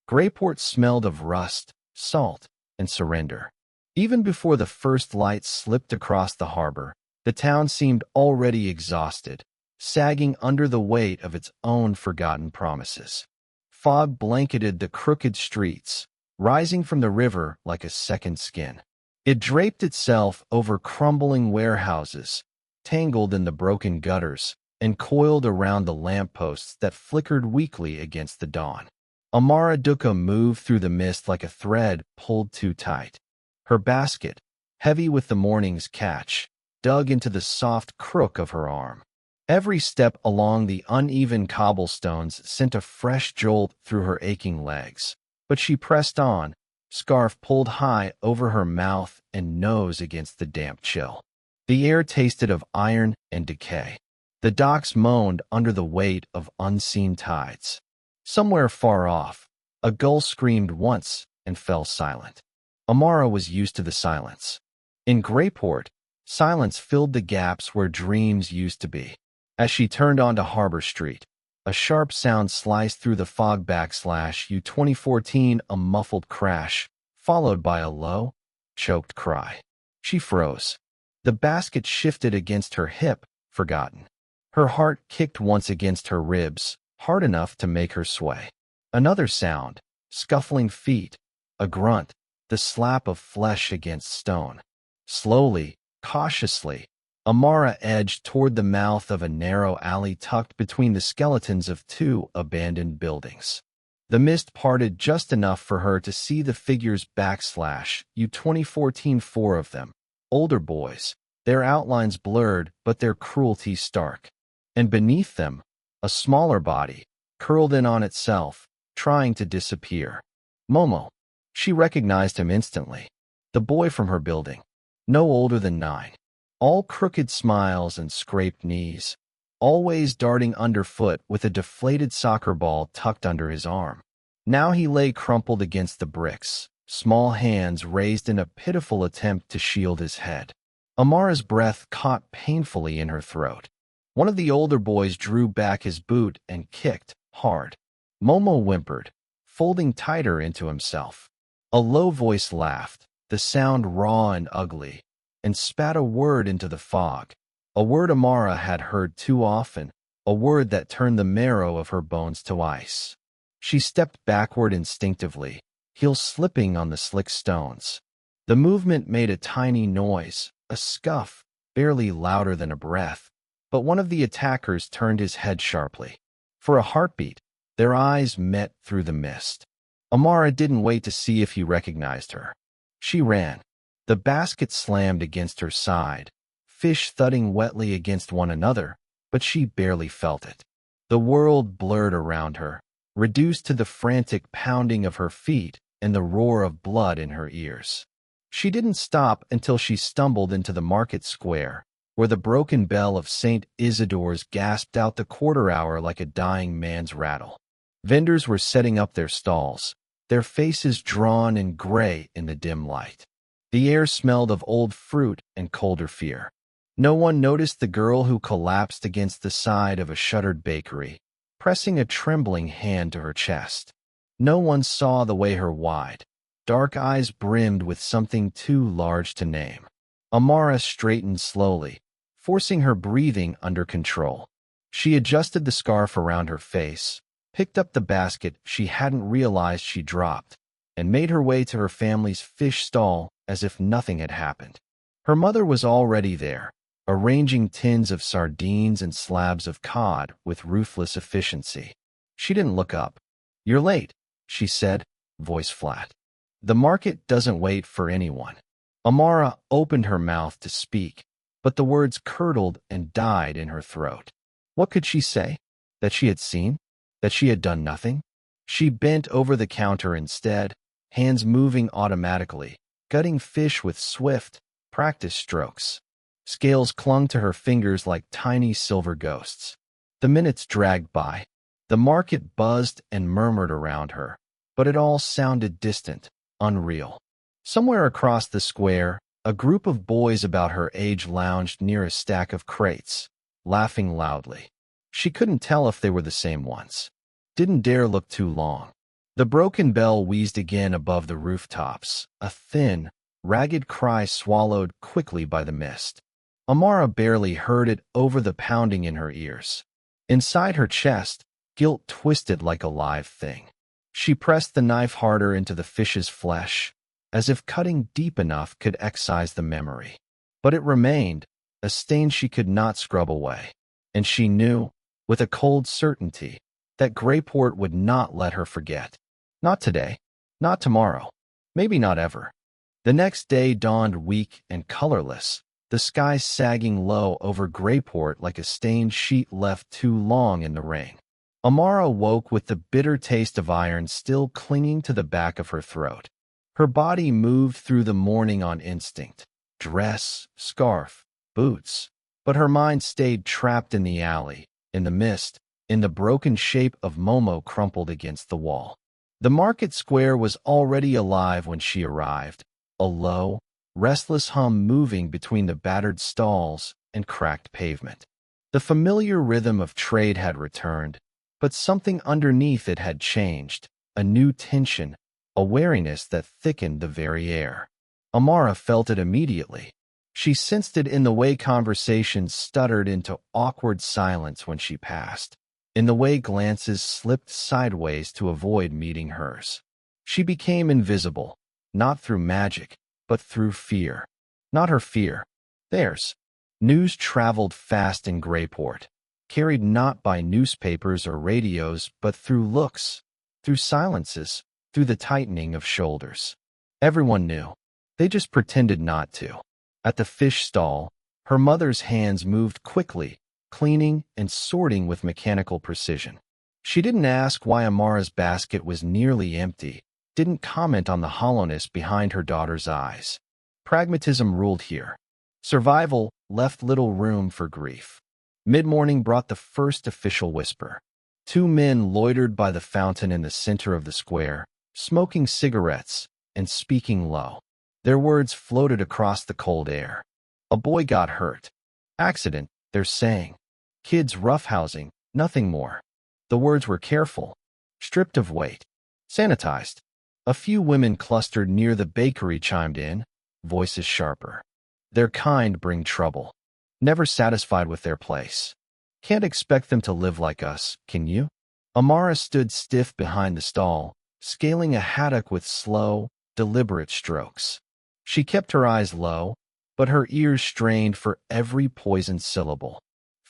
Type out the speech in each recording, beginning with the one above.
Grayport smelled of rust, salt, and surrender. Even before the first lights slipped across the harbor, the town seemed already exhausted, sagging under the weight of its own forgotten promises. Fog blanketed the crooked streets, rising from the river like a second skin. It draped itself over crumbling warehouses, tangled in the broken gutters, and coiled around the lampposts that flickered weakly against the dawn. Amara Dukkha moved through the mist like a thread pulled too tight. Her basket, heavy with the morning's catch, dug into the soft crook of her arm. Every step along the uneven cobblestones sent a fresh jolt through her aching legs. But she pressed on, scarf pulled high over her mouth and nose against the damp chill. The air tasted of iron and decay. The docks moaned under the weight of unseen tides. Somewhere far off, a gull screamed once and fell silent. Amara was used to the silence. In Grayport, silence filled the gaps where dreams used to be. As she turned onto Harbor Street, a sharp sound sliced through the fog. / 2014, a muffled crash, followed by a low, choked cry. She froze. The basket shifted against her hip, forgotten. Her heart kicked once against her ribs, hard enough to make her sway. Another sound, scuffling feet, a grunt, the slap of flesh against stone. Slowly, cautiously, Amara edged toward the mouth of a narrow alley tucked between the skeletons of two abandoned buildings. The mist parted just enough for her to see the figures / 2014, four of them, older boys, their outlines blurred but their cruelty stark. And beneath them, a smaller body, curled in on itself, trying to disappear. Momo. She recognized him instantly. The boy from her building. No older than 9. All crooked smiles and scraped knees. Always darting underfoot with a deflated soccer ball tucked under his arm. Now he lay crumpled against the bricks, small hands raised in a pitiful attempt to shield his head. Amara's breath caught painfully in her throat. One of the older boys drew back his boot and kicked, hard. Momo whimpered, folding tighter into himself. A low voice laughed, the sound raw and ugly, and spat a word into the fog. A word Amara had heard too often, a word that turned the marrow of her bones to ice. She stepped backward instinctively, heels slipping on the slick stones. The movement made a tiny noise, a scuff, barely louder than a breath, but one of the attackers turned his head sharply. For a heartbeat, their eyes met through the mist. Amara didn't wait to see if he recognized her. She ran. The basket slammed against her side, fish thudding wetly against one another, but she barely felt it. The world blurred around her, reduced to the frantic pounding of her feet and the roar of blood in her ears. She didn't stop until she stumbled into the market square, where the broken bell of St. Isidore's gasped out the quarter hour like a dying man's rattle. Vendors were setting up their stalls, their faces drawn and gray in the dim light. The air smelled of old fruit and colder fear. No one noticed the girl who collapsed against the side of a shuttered bakery, pressing a trembling hand to her chest. No one saw the way her wide, dark eyes brimmed with something too large to name. Amara straightened slowly, forcing her breathing under control. She adjusted the scarf around her face, picked up the basket she hadn't realized she dropped, and made her way to her family's fish stall as if nothing had happened. Her mother was already there, arranging tins of sardines and slabs of cod with ruthless efficiency. She didn't look up. "You're late," she said, voice flat. "The market doesn't wait for anyone." Amara opened her mouth to speak, but the words curdled and died in her throat. What could she say? That she had seen? That she had done nothing? She bent over the counter instead, hands moving automatically, gutting fish with swift, practiced strokes. Scales clung to her fingers like tiny silver ghosts. The minutes dragged by. The market buzzed and murmured around her, but it all sounded distant, unreal. Somewhere across the square, a group of boys about her age lounged near a stack of crates, laughing loudly. She couldn't tell if they were the same ones. Didn't dare look too long. The broken bell wheezed again above the rooftops, a thin, ragged cry swallowed quickly by the mist. Amara barely heard it over the pounding in her ears. Inside her chest, guilt twisted like a live thing. She pressed the knife harder into the fish's flesh, as if cutting deep enough could excise the memory. But it remained, a stain she could not scrub away. And she knew, with a cold certainty, that Grayport would not let her forget. Not today, not tomorrow, maybe not ever. The next day dawned weak and colorless, the sky sagging low over Grayport like a stained sheet left too long in the rain. Amara woke with the bitter taste of iron still clinging to the back of her throat. Her body moved through the morning on instinct. Dress, scarf, boots. But her mind stayed trapped in the alley, in the mist, in the broken shape of Momo crumpled against the wall. The market square was already alive when she arrived, a low, restless hum moving between the battered stalls and cracked pavement. The familiar rhythm of trade had returned, but something underneath it had changed, a new tension, a wariness that thickened the very air. Amara felt it immediately. She sensed it in the way conversations stuttered into awkward silence when she passed, in the way glances slipped sideways to avoid meeting hers. She became invisible, not through magic, but through fear. Not her fear, theirs. News traveled fast in Grayport, carried not by newspapers or radios, but through looks, through silences, through the tightening of shoulders. Everyone knew. They just pretended not to. At the fish stall, her mother's hands moved quickly, cleaning and sorting with mechanical precision. She didn't ask why Amara's basket was nearly empty, didn't comment on the hollowness behind her daughter's eyes. Pragmatism ruled here. Survival left little room for grief. Mid-morning brought the first official whisper. Two men loitered by the fountain in the center of the square, smoking cigarettes and speaking low. Their words floated across the cold air. A boy got hurt. Accident, they're saying. Kids roughhousing, nothing more. The words were careful, stripped of weight, sanitized. A few women clustered near the bakery chimed in, voices sharper. Their kind bring trouble. Never satisfied with their place. Can't expect them to live like us, can you? Amara stood stiff behind the stall, scaling a haddock with slow, deliberate strokes. She kept her eyes low, but her ears strained for every poisoned syllable.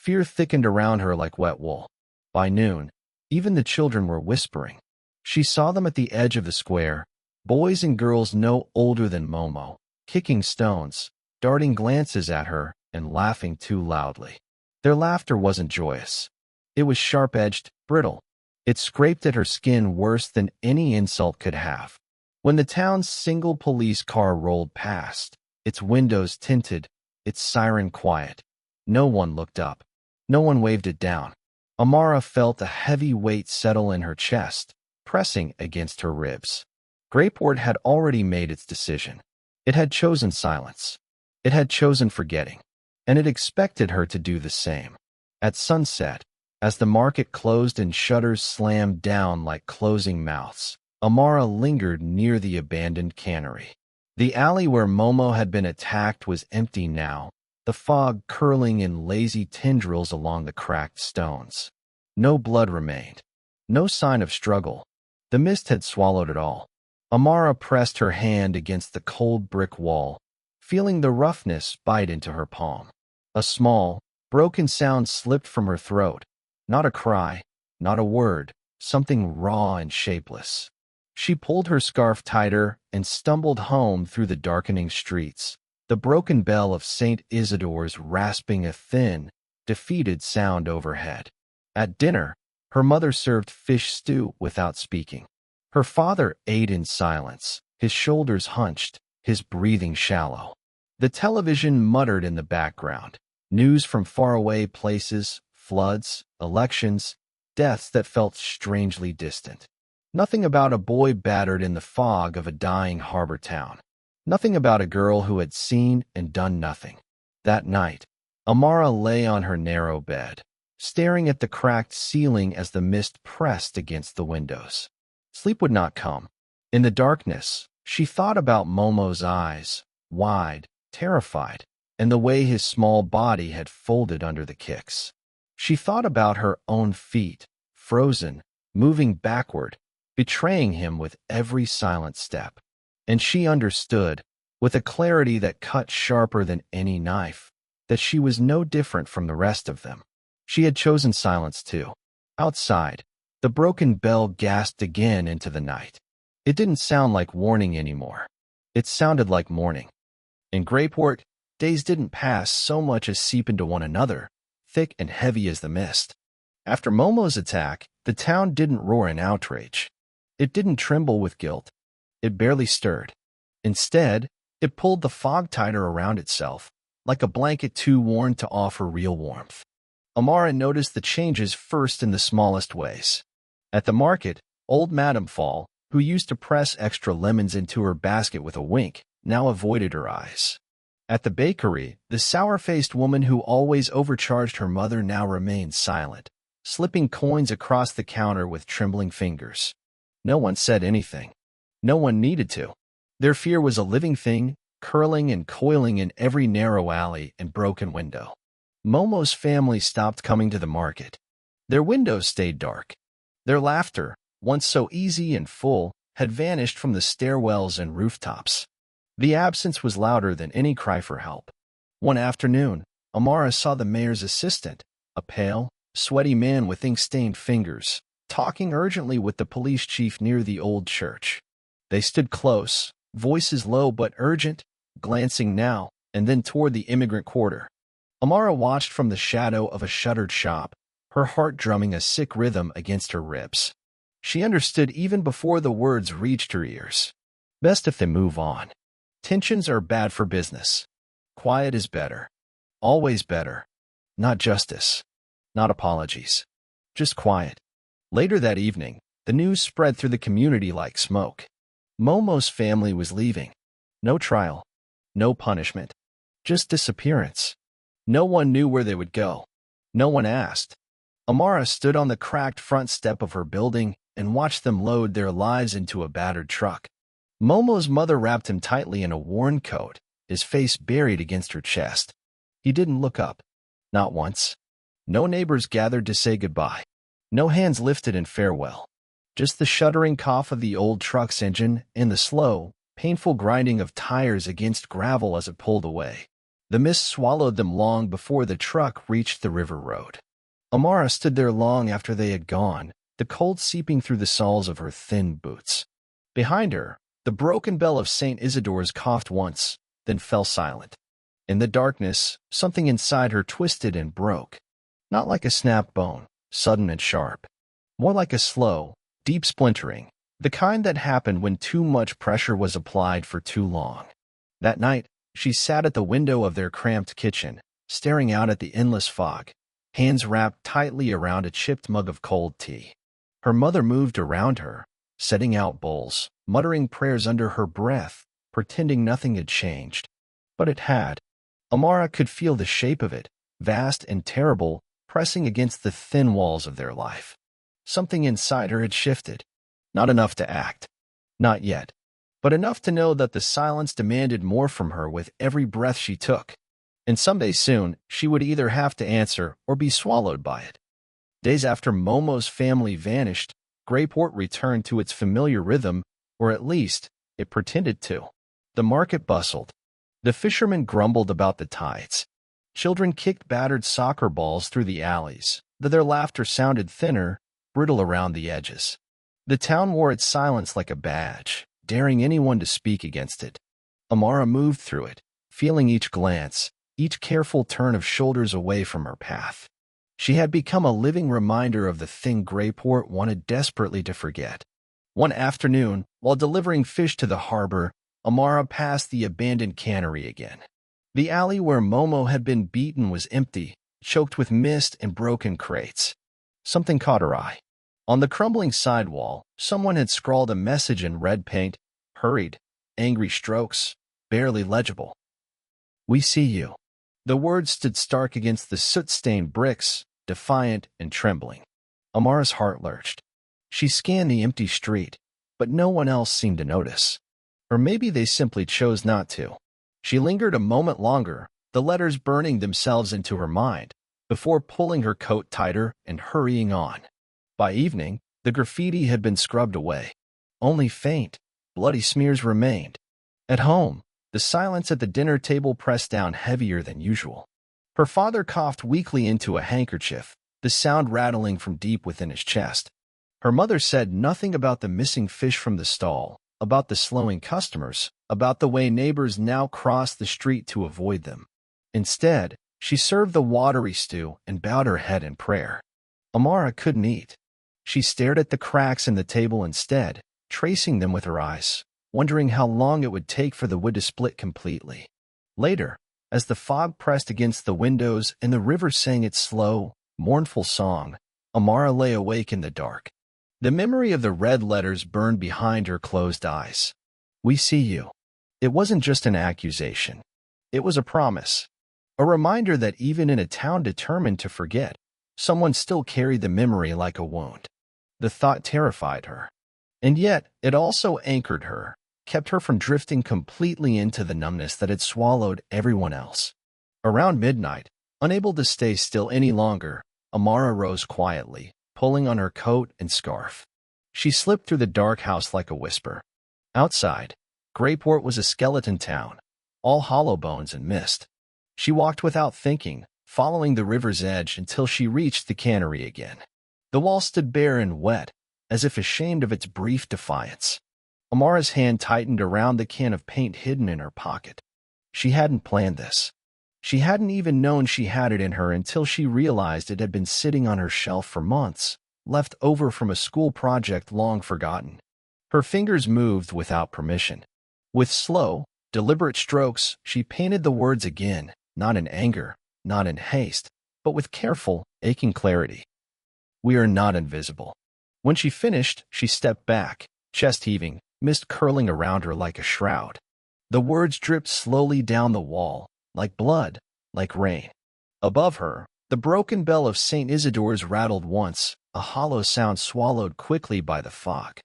Fear thickened around her like wet wool. By noon, even the children were whispering. She saw them at the edge of the square, boys and girls no older than Momo, kicking stones, darting glances at her, and laughing too loudly. Their laughter wasn't joyous. It was sharp-edged, brittle. It scraped at her skin worse than any insult could have. When the town's single police car rolled past, its windows tinted, its siren quiet, no one looked up. No one waved it down. Amara felt a heavy weight settle in her chest, pressing against her ribs. Grayport had already made its decision. It had chosen silence. It had chosen forgetting. And it expected her to do the same. At sunset, as the market closed and shutters slammed down like closing mouths, Amara lingered near the abandoned cannery. The alley where Momo had been attacked was empty now, the fog curling in lazy tendrils along the cracked stones. No blood remained. No sign of struggle. The mist had swallowed it all. Amara pressed her hand against the cold brick wall, feeling the roughness bite into her palm. A small, broken sound slipped from her throat. Not a cry, not a word, something raw and shapeless. She pulled her scarf tighter and stumbled home through the darkening streets, the broken bell of St. Isidore's rasping a thin, defeated sound overhead. At dinner, her mother served fish stew without speaking. Her father ate in silence, his shoulders hunched, his breathing shallow. The television muttered in the background, news from faraway places, floods, elections, deaths that felt strangely distant. Nothing about a boy battered in the fog of a dying harbor town. Nothing about a girl who had seen and done nothing. That night, Amara lay on her narrow bed, staring at the cracked ceiling as the mist pressed against the windows. Sleep would not come. In the darkness, she thought about Momo's eyes, wide, terrified, and the way his small body had folded under the kicks. She thought about her own feet, frozen, moving backward, betraying him with every silent step. And she understood, with a clarity that cut sharper than any knife, that she was no different from the rest of them. She had chosen silence too. Outside, the broken bell gasped again into the night. It didn't sound like warning anymore. It sounded like mourning. In Grayport, days didn't pass so much as seep into one another, thick and heavy as the mist. After Momo's attack, the town didn't roar in outrage. It didn't tremble with guilt. It barely stirred. Instead, it pulled the fog tighter around itself, like a blanket too worn to offer real warmth. Amara noticed the changes first in the smallest ways. At the market, old Madame Fall, who used to press extra lemons into her basket with a wink, now avoided her eyes. At the bakery, the sour-faced woman who always overcharged her mother now remained silent, slipping coins across the counter with trembling fingers. No one said anything. No one needed to. Their fear was a living thing, curling and coiling in every narrow alley and broken window. Momo's family stopped coming to the market. Their windows stayed dark. Their laughter, once so easy and full, had vanished from the stairwells and rooftops. The absence was louder than any cry for help. One afternoon, Amara saw the mayor's assistant, a pale, sweaty man with ink-stained fingers, talking urgently with the police chief near the old church. They stood close, voices low but urgent, glancing now and then toward the immigrant quarter. Amara watched from the shadow of a shuttered shop, her heart drumming a sick rhythm against her ribs. She understood even before the words reached her ears. Best if they move on. Tensions are bad for business. Quiet is better. Always better. Not justice. Not apologies. Just quiet. Later that evening, the news spread through the community like smoke. Momo's family was leaving. No trial. No punishment. Just disappearance. No one knew where they would go. No one asked. Amara stood on the cracked front step of her building and watched them load their lives into a battered truck. Momo's mother wrapped him tightly in a worn coat, his face buried against her chest. He didn't look up. Not once. No neighbors gathered to say goodbye. No hands lifted in farewell. Just the shuddering cough of the old truck's engine and the slow, painful grinding of tires against gravel as it pulled away. The mist swallowed them long before the truck reached the river road. Amara stood there long after they had gone, the cold seeping through the soles of her thin boots. Behind her, the broken bell of St. Isidore's coughed once, then fell silent. In the darkness, something inside her twisted and broke. Not like a snapped bone, sudden and sharp. More like a slow, deep splintering, the kind that happened when too much pressure was applied for too long. That night, she sat at the window of their cramped kitchen, staring out at the endless fog, hands wrapped tightly around a chipped mug of cold tea. Her mother moved around her, setting out bowls, muttering prayers under her breath, pretending nothing had changed. But it had. Amara could feel the shape of it, vast and terrible, pressing against the thin walls of their life. Something inside her had shifted. Not enough to act. Not yet. But enough to know that the silence demanded more from her with every breath she took. And someday soon, she would either have to answer or be swallowed by it. Days after Momo's family vanished, Grayport returned to its familiar rhythm, or at least, it pretended to. The market bustled. The fishermen grumbled about the tides. Children kicked battered soccer balls through the alleys, though their laughter sounded thinner, brittle around the edges. The town wore its silence like a badge, daring anyone to speak against it. Amara moved through it, feeling each glance, each careful turn of shoulders away from her path. She had become a living reminder of the thing Grayport wanted desperately to forget. One afternoon, while delivering fish to the harbor, Amara passed the abandoned cannery again. The alley where Momo had been beaten was empty, choked with mist and broken crates. Something caught her eye. On the crumbling sidewall, someone had scrawled a message in red paint, hurried, angry strokes, barely legible. "We see you." The words stood stark against the soot-stained bricks, defiant and trembling. Amara's heart lurched. She scanned the empty street, but no one else seemed to notice. Or maybe they simply chose not to. She lingered a moment longer, the letters burning themselves into her mind, before pulling her coat tighter and hurrying on. By evening, the graffiti had been scrubbed away. Only faint, bloody smears remained. At home, the silence at the dinner table pressed down heavier than usual. Her father coughed weakly into a handkerchief, the sound rattling from deep within his chest. Her mother said nothing about the missing fish from the stall, about the slowing customers, about the way neighbors now crossed the street to avoid them. Instead, she served the watery stew and bowed her head in prayer. Amara couldn't eat. She stared at the cracks in the table instead, tracing them with her eyes, wondering how long it would take for the wood to split completely. Later, as the fog pressed against the windows and the river sang its slow, mournful song, Amara lay awake in the dark. The memory of the red letters burned behind her closed eyes. "We see you." It wasn't just an accusation. It was a promise. A reminder that even in a town determined to forget, someone still carried the memory like a wound. The thought terrified her. And yet, it also anchored her, kept her from drifting completely into the numbness that had swallowed everyone else. Around midnight, unable to stay still any longer, Amara rose quietly, pulling on her coat and scarf. She slipped through the dark house like a whisper. Outside, Grayport was a skeleton town, all hollow bones and mist. She walked without thinking, following the river's edge until she reached the cannery again. The wall stood bare and wet, as if ashamed of its brief defiance. Amara's hand tightened around the can of paint hidden in her pocket. She hadn't planned this. She hadn't even known she had it in her until she realized it had been sitting on her shelf for months, left over from a school project long forgotten. Her fingers moved without permission. With slow, deliberate strokes, she painted the words again, not in anger, not in haste, but with careful, aching clarity. "We are not invisible." When she finished, she stepped back, chest heaving, mist curling around her like a shroud. The words dripped slowly down the wall, like blood, like rain. Above her, the broken bell of St. Isidore's rattled once, a hollow sound swallowed quickly by the fog.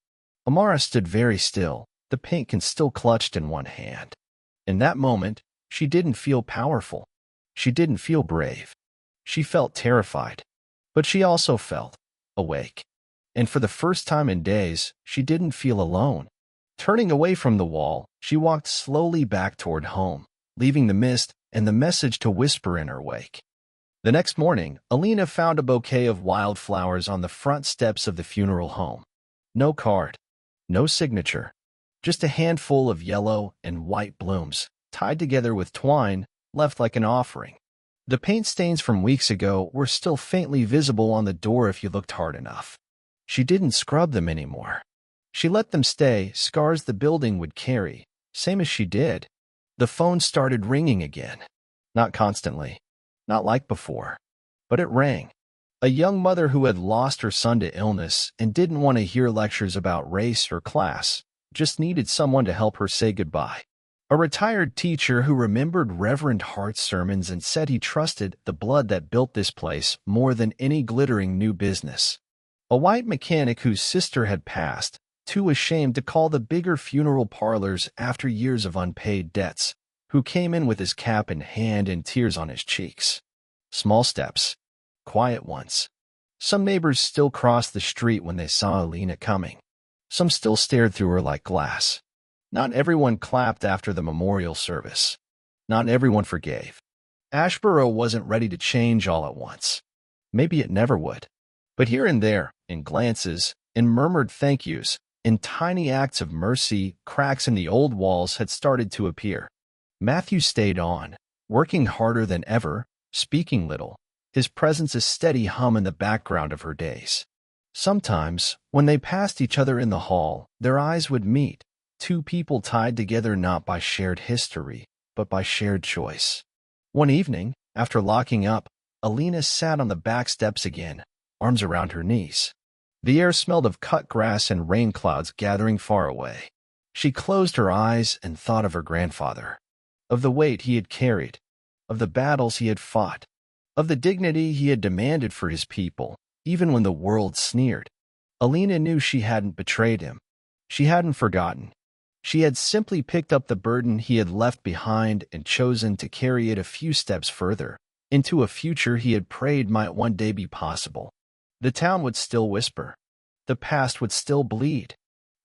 Amara stood very still, the paint can still clutched in one hand. In that moment, she didn't feel powerful. She didn't feel brave. She felt terrified. But she also felt awake. And for the first time in days, she didn't feel alone. Turning away from the wall, she walked slowly back toward home, leaving the mist and the message to whisper in her wake. The next morning, Alina found a bouquet of wildflowers on the front steps of the funeral home. No card, no signature, just a handful of yellow and white blooms, tied together with twine, left like an offering. The paint stains from weeks ago were still faintly visible on the door if you looked hard enough. She didn't scrub them anymore. She let them stay, scars the building would carry, same as she did. The phone started ringing again. Not constantly, not like before, but it rang. A young mother who had lost her son to illness and didn't want to hear lectures about race or class, just needed someone to help her say goodbye. A retired teacher who remembered Reverend Hart's sermons and said he trusted the blood that built this place more than any glittering new business. A white mechanic whose sister had passed, too ashamed to call the bigger funeral parlors after years of unpaid debts, who came in with his cap in hand and tears on his cheeks. Small steps, quiet ones. Some neighbors still crossed the street when they saw Alina coming. Some still stared through her like glass. Not everyone clapped after the memorial service. Not everyone forgave. Ashboro wasn't ready to change all at once. Maybe it never would. But here and there, in glances, in murmured thank yous, in tiny acts of mercy, cracks in the old walls had started to appear. Matthew stayed on, working harder than ever, speaking little, his presence a steady hum in the background of her days. Sometimes, when they passed each other in the hall, their eyes would meet, two people tied together not by shared history, but by shared choice. One evening, after locking up, Alina sat on the back steps again, arms around her knees. The air smelled of cut grass and rain clouds gathering far away. She closed her eyes and thought of her grandfather, of the weight he had carried, of the battles he had fought, of the dignity he had demanded for his people, even when the world sneered. Alina knew she hadn't betrayed him. She hadn't forgotten. She had simply picked up the burden he had left behind and chosen to carry it a few steps further, into a future he had prayed might one day be possible. The town would still whisper. The past would still bleed.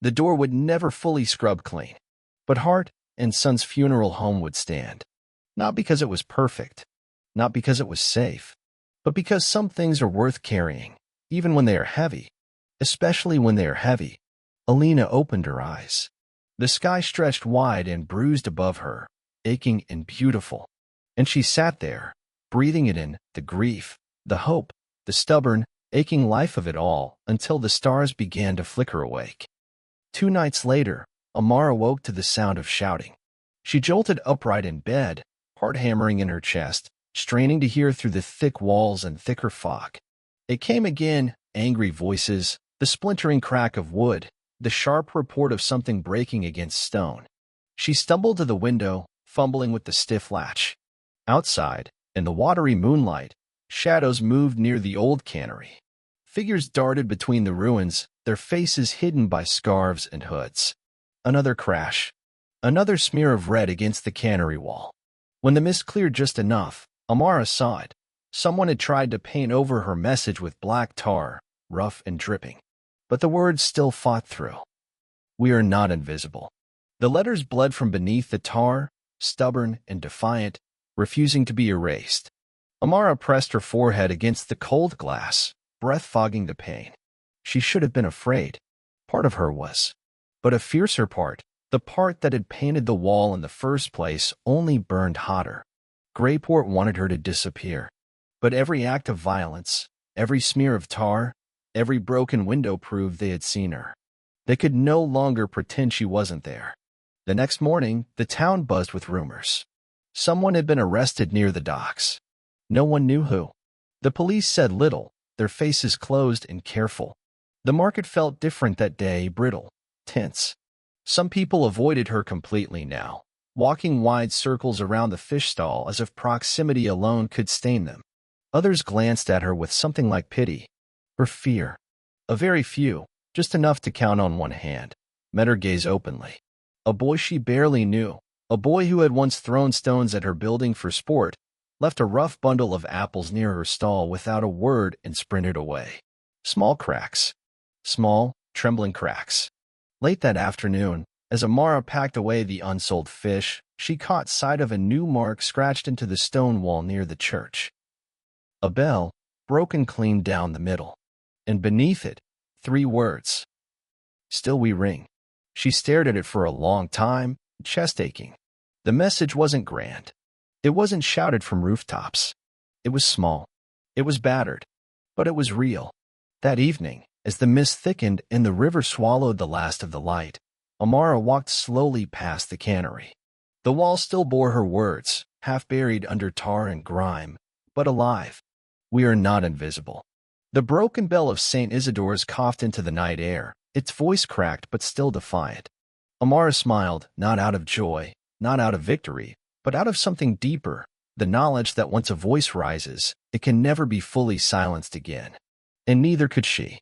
The door would never fully scrub clean. But Hart and Son's funeral home would stand. Not because it was perfect, not because it was safe, but because some things are worth carrying, even when they are heavy. Especially when they are heavy. Alina opened her eyes. The sky stretched wide and bruised above her, aching and beautiful. And she sat there, breathing it in, the grief, the hope, the stubborn, aching life of it all, until the stars began to flicker awake. 2 nights later, Amara woke to the sound of shouting. She jolted upright in bed, heart hammering in her chest, straining to hear through the thick walls and thicker fog. It came again, angry voices, the splintering crack of wood, the sharp report of something breaking against stone. She stumbled to the window, fumbling with the stiff latch. Outside, in the watery moonlight, shadows moved near the old cannery. Figures darted between the ruins, their faces hidden by scarves and hoods. Another crash. Another smear of red against the cannery wall. When the mist cleared just enough, Amara saw it. Someone had tried to paint over her message with black tar, rough and dripping. But the words still fought through. We are not invisible. The letters bled from beneath the tar, stubborn and defiant, refusing to be erased. Amara pressed her forehead against the cold glass, breath fogging the pain. She should have been afraid. Part of her was. But a fiercer part, the part that had painted the wall in the first place, only burned hotter. Grayport wanted her to disappear. But every act of violence, every smear of tar, every broken window proved they had seen her. They could no longer pretend she wasn't there. The next morning, the town buzzed with rumors. Someone had been arrested near the docks. No one knew who. The police said little, their faces closed and careful. The market felt different that day, brittle, tense. Some people avoided her completely now, walking wide circles around the fish stall as if proximity alone could stain them. Others glanced at her with something like pity. Her fear. A very few, just enough to count on one hand, met her gaze openly. A boy she barely knew, a boy who had once thrown stones at her building for sport, left a rough bundle of apples near her stall without a word and sprinted away. Small cracks. Small, trembling cracks. Late that afternoon, as Amara packed away the unsold fish, she caught sight of a new mark scratched into the stone wall near the church. A bell, broken clean down the middle. And beneath it, 3 words. Still we ring. She stared at it for a long time, chest aching. The message wasn't grand. It wasn't shouted from rooftops. It was small. It was battered. But it was real. That evening, as the mist thickened and the river swallowed the last of the light, Amara walked slowly past the cannery. The wall still bore her words, half buried under tar and grime, but alive. We are not invisible. The broken bell of St. Isidore's coughed into the night air, its voice cracked but still defiant. Amara smiled, not out of joy, not out of victory, but out of something deeper, the knowledge that once a voice rises, it can never be fully silenced again. And neither could she.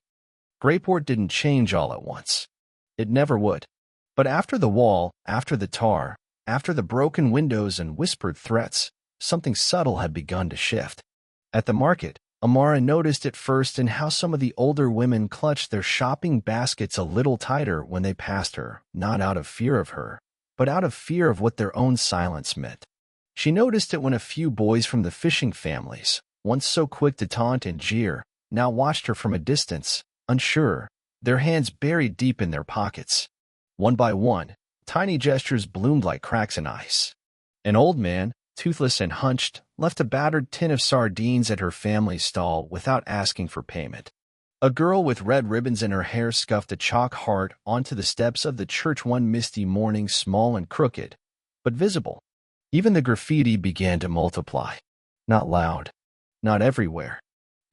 Grayport didn't change all at once. It never would. But after the wall, after the tar, after the broken windows and whispered threats, something subtle had begun to shift. At the market, Amara noticed it first in how some of the older women clutched their shopping baskets a little tighter when they passed her, not out of fear of her, but out of fear of what their own silence meant. She noticed it when a few boys from the fishing families, once so quick to taunt and jeer, now watched her from a distance, unsure, their hands buried deep in their pockets. One by one, tiny gestures bloomed like cracks in ice. An old man, toothless and hunched, left a battered tin of sardines at her family's stall without asking for payment. A girl with red ribbons in her hair scuffed a chalk heart onto the steps of the church one misty morning, small and crooked, but visible. Even the graffiti began to multiply. Not loud, not everywhere,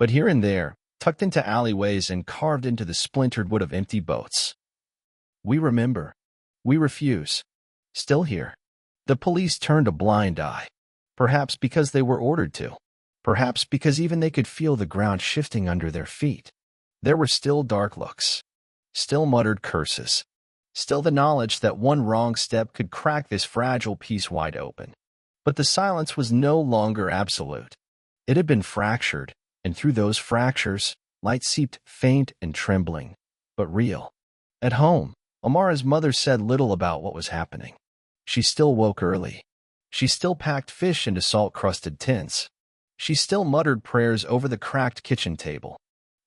but here and there, tucked into alleyways and carved into the splintered wood of empty boats. We remember. We refuse. Still here. The police turned a blind eye. Perhaps because they were ordered to. Perhaps because even they could feel the ground shifting under their feet. There were still dark looks. Still muttered curses. Still the knowledge that one wrong step could crack this fragile piece wide open. But the silence was no longer absolute. It had been fractured, and through those fractures, light seeped faint and trembling, but real. At home, Amara's mother said little about what was happening. She still woke early. She still packed fish into salt-crusted tins. She still muttered prayers over the cracked kitchen table.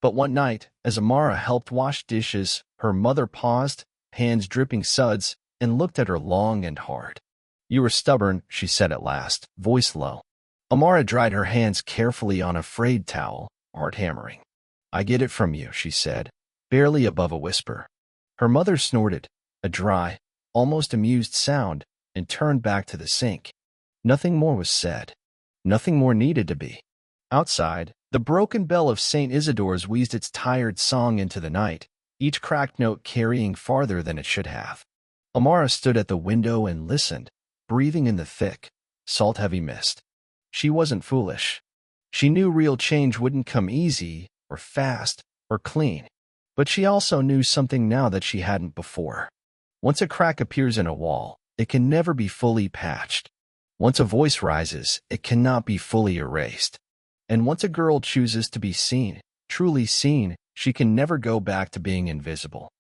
But one night, as Amara helped wash dishes, her mother paused, hands dripping suds, and looked at her long and hard. "You were stubborn," she said at last, voice low. Amara dried her hands carefully on a frayed towel, heart hammering. "I get it from you," she said, barely above a whisper. Her mother snorted, a dry, almost amused sound, and turned back to the sink. Nothing more was said. Nothing more needed to be. Outside, the broken bell of St. Isidore's wheezed its tired song into the night, each cracked note carrying farther than it should have. Amara stood at the window and listened, breathing in the thick, salt-heavy mist. She wasn't foolish. She knew real change wouldn't come easy, or fast, or clean. But she also knew something now that she hadn't before. Once a crack appears in a wall, it can never be fully patched. Once a voice rises, it cannot be fully erased. And once a girl chooses to be seen, truly seen, she can never go back to being invisible.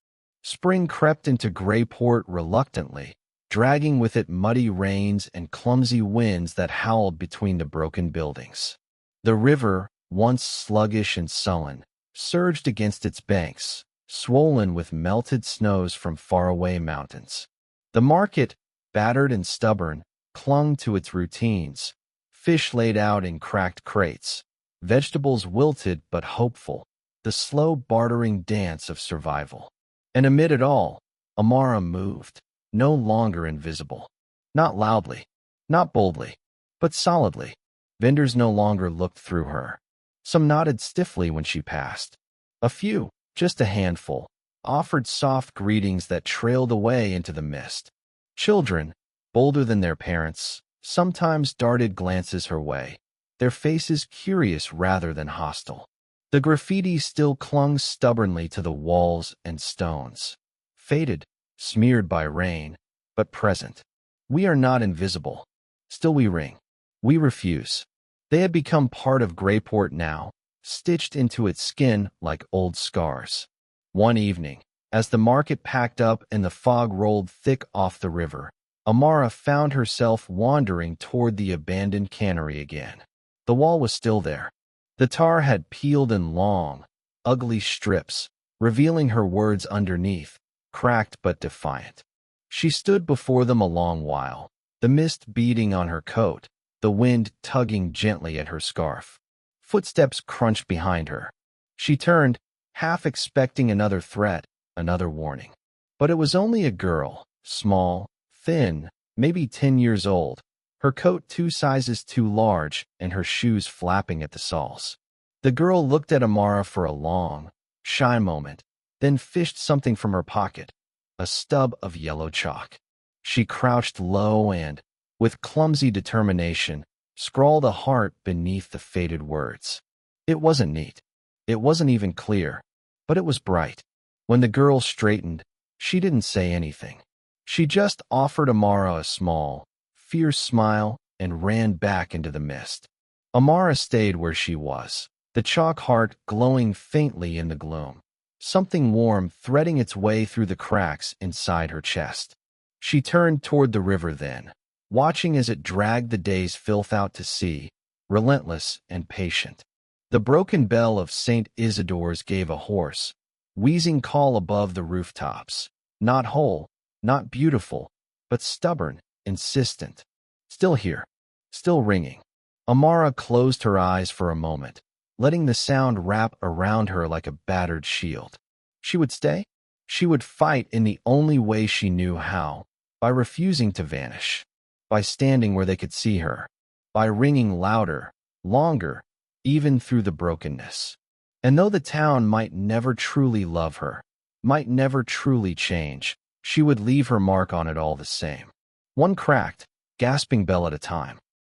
Spring crept into Grayport reluctantly, dragging with it muddy rains and clumsy winds that howled between the broken buildings. The river, once sluggish and sullen, surged against its banks, swollen with melted snows from faraway mountains. The market, battered and stubborn, clung to its routines, fish laid out in cracked crates, vegetables wilted but hopeful, the slow bartering dance of survival. And amid it all, Amara moved, no longer invisible. Not loudly, not boldly, but solidly. Vendors no longer looked through her. Some nodded stiffly when she passed. A few, just a handful, offered soft greetings that trailed away into the mist. Children, bolder than their parents, sometimes darted glances her way, their faces curious rather than hostile. The graffiti still clung stubbornly to the walls and stones, faded, smeared by rain, but present. "We are not invisible. Still we ring. We refuse." They had become part of Grayport now, stitched into its skin like old scars. One evening, as the market packed up and the fog rolled thick off the river, Amara found herself wandering toward the abandoned cannery again. The wall was still there. The tar had peeled in long, ugly strips, revealing her words underneath, cracked but defiant. She stood before them a long while, the mist beating on her coat, the wind tugging gently at her scarf. Footsteps crunched behind her. She turned, half expecting another threat, another warning. But it was only a girl, small, thin, maybe 10 years old, her coat 2 sizes too large and her shoes flapping at the soles. The girl looked at Amara for a long, shy moment, then fished something from her pocket, a stub of yellow chalk. She crouched low and, with clumsy determination, scrawled a heart beneath the faded words. It wasn't neat. It wasn't even clear, but it was bright. When the girl straightened, she didn't say anything. She just offered Amara a small, fierce smile and ran back into the mist. Amara stayed where she was, the chalk heart glowing faintly in the gloom, something warm threading its way through the cracks inside her chest. She turned toward the river then, watching as it dragged the day's filth out to sea, relentless and patient. The broken bell of St. Isidore's gave a hoarse, wheezing call above the rooftops, not whole, not beautiful, but stubborn, insistent. Still here, still ringing. Amara closed her eyes for a moment, letting the sound wrap around her like a battered shield. She would stay? She would fight in the only way she knew how, by refusing to vanish, by standing where they could see her, by ringing louder, longer, even through the brokenness. And though the town might never truly love her, might never truly change, she would leave her mark on it all the same. One cracked, gasping bell at a time.